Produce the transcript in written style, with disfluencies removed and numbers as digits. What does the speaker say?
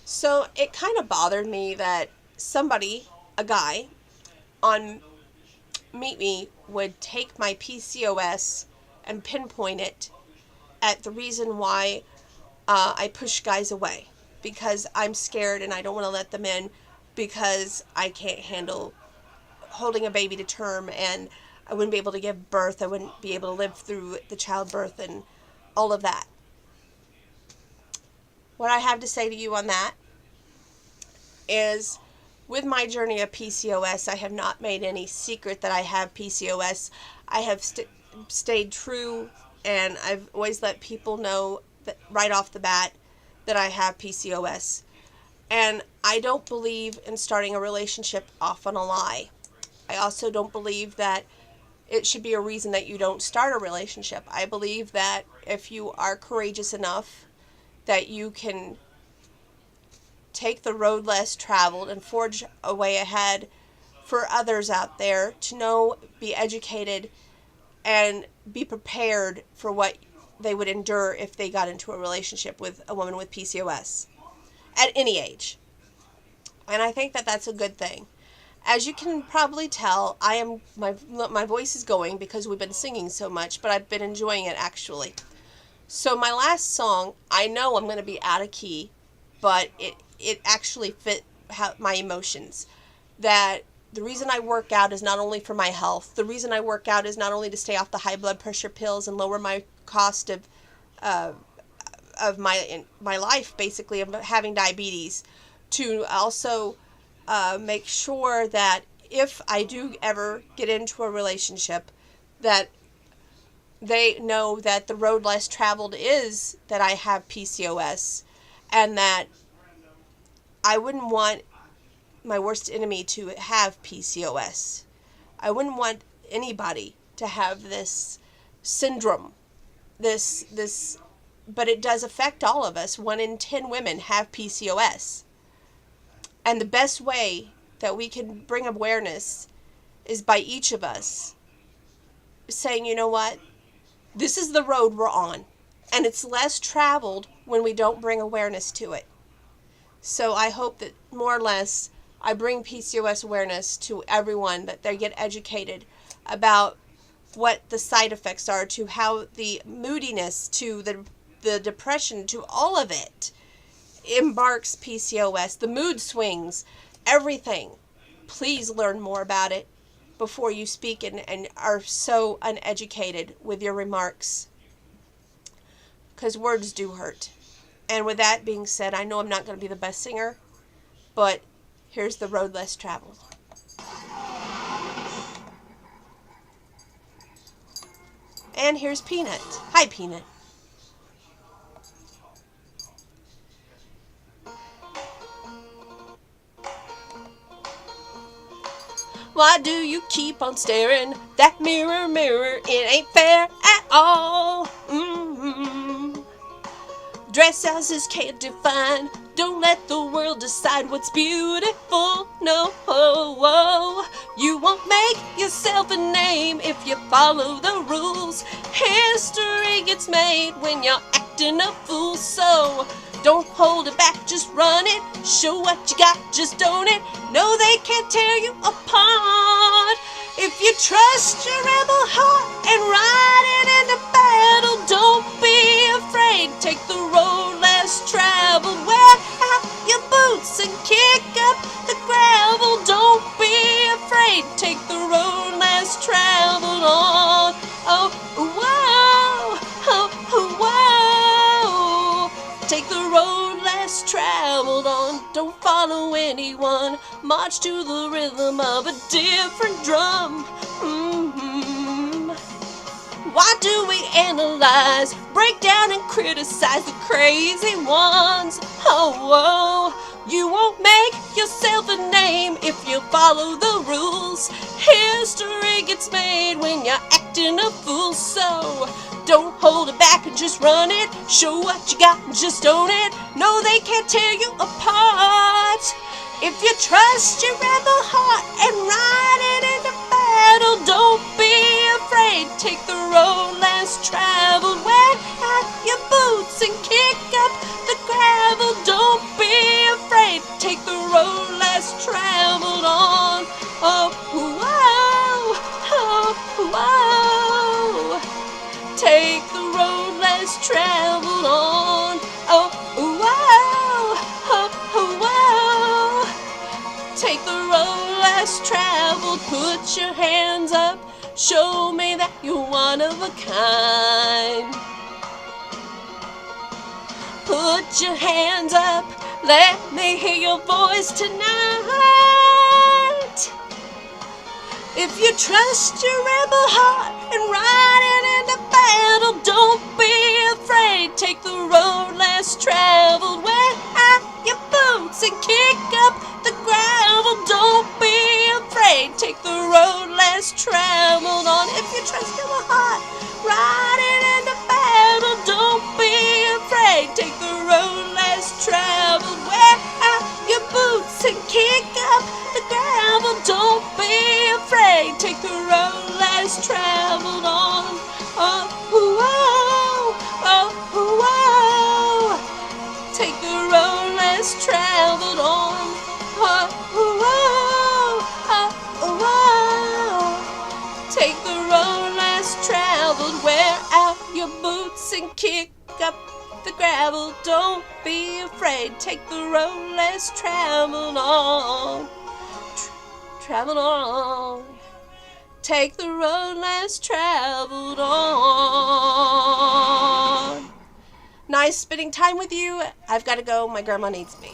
So it kind of bothered me that somebody, a guy, on Meet Me would take my PCOS and pinpoint it at the reason why I push guys away. Because I'm scared and I don't want to let them in because I can't handle holding a baby to term and I wouldn't be able to give birth. I wouldn't be able to live through the childbirth and all of that. What I have to say to you on that is with my journey of PCOS, I have not made any secret that I have PCOS. I have stayed true and I've always let people know that right off the bat that I have PCOS. And I don't believe in starting a relationship off on a lie. I also don't believe that it should be a reason that you don't start a relationship. I believe that if you are courageous enough that you can take the road less traveled and forge a way ahead for others out there to know, be educated, and be prepared for what they would endure if they got into a relationship with a woman with PCOS at any age. And I think that that's a good thing. As you can probably tell, my voice is going because we've been singing so much, but I've been enjoying it actually. So my last song, I know I'm going to be out of key, but it actually fit my emotions. That the reason I work out is not only for my health. The reason I work out is not only to stay off the high blood pressure pills and lower my cost of my life, basically, of having diabetes, to also make sure that if I do ever get into a relationship, that they know that the road less traveled is that I have PCOS, and that I wouldn't want my worst enemy to have PCOS. I wouldn't want anybody to have this syndrome, but it does affect all of us. 1 in 10 women have PCOS. And the best way that we can bring awareness is by each of us saying, you know what, this is the road we're on. And it's less traveled when we don't bring awareness to it. So I hope that more or less I bring PCOS awareness to everyone, that they get educated about what the side effects are, to how the moodiness, to the depression, to all of it embarks PCOS, the mood swings, everything. Please learn more about it before you speak and are so uneducated with your remarks, because words do hurt. And with that being said, I know I'm not going to be the best singer, but here's the road less traveled. And here's Peanut. Hi, Peanut. Why do you keep on staring? That mirror, mirror, it ain't fair at all. Dress sizes can't define. Don't let the world decide what's beautiful. No, you won't make yourself a name if you follow the rules. History gets made when you're acting a fool. So don't hold it back, just run it. Show what you got, just own it. No, they can't tear you apart. If you trust your rebel heart and ride it into battle, don't be afraid. Take the road less traveled. Wear out your boots and kick up the gravel. Don't be afraid. Take the road less traveled on. Oh, whoa, oh, whoa. Take the road less traveled on. Don't follow anyone. March to the rhythm of a different drum. Why do we analyze, break down and criticize the crazy ones? Oh, you won't make yourself a name if you follow the rules. History gets made when you're acting a fool. So don't hold it back and just run it. Show what you got and just own it. No, they can't tear you apart. If you trust your rebel heart and ride it into battle, don't be afraid. Take the road less traveled. Wear out your boots and kick up the gravel. Don't be afraid. Take the road less traveled on. Oh, whoa, oh, whoa. Take the road less traveled on. Oh, whoa, oh, whoa. Take the road less traveled. Put your hands up. Show me that you're one of a kind. Put your hands up. Let me hear your voice tonight. If you trust your rebel heart and ride it into battle, don't be afraid. Take the road less traveled. Wear out your boots and kick up the gravel. Don't be afraid. Take the road less traveled on. If you trust your heart, ride it into battle. Don't be afraid. Take the road less traveled. Wear out your boots and kick up the gravel. Don't be afraid. Take the road less traveled on. Oh, whoa, oh, whoa. Take the road less traveled on. Oh, whoa, oh, whoa. Take the road less traveled. Wear out your boots and kick up the gravel. Don't be afraid. Take the road less traveled on. Traveled on. Take the road less traveled on. Nice spending time with you. I've got to go. My grandma needs me.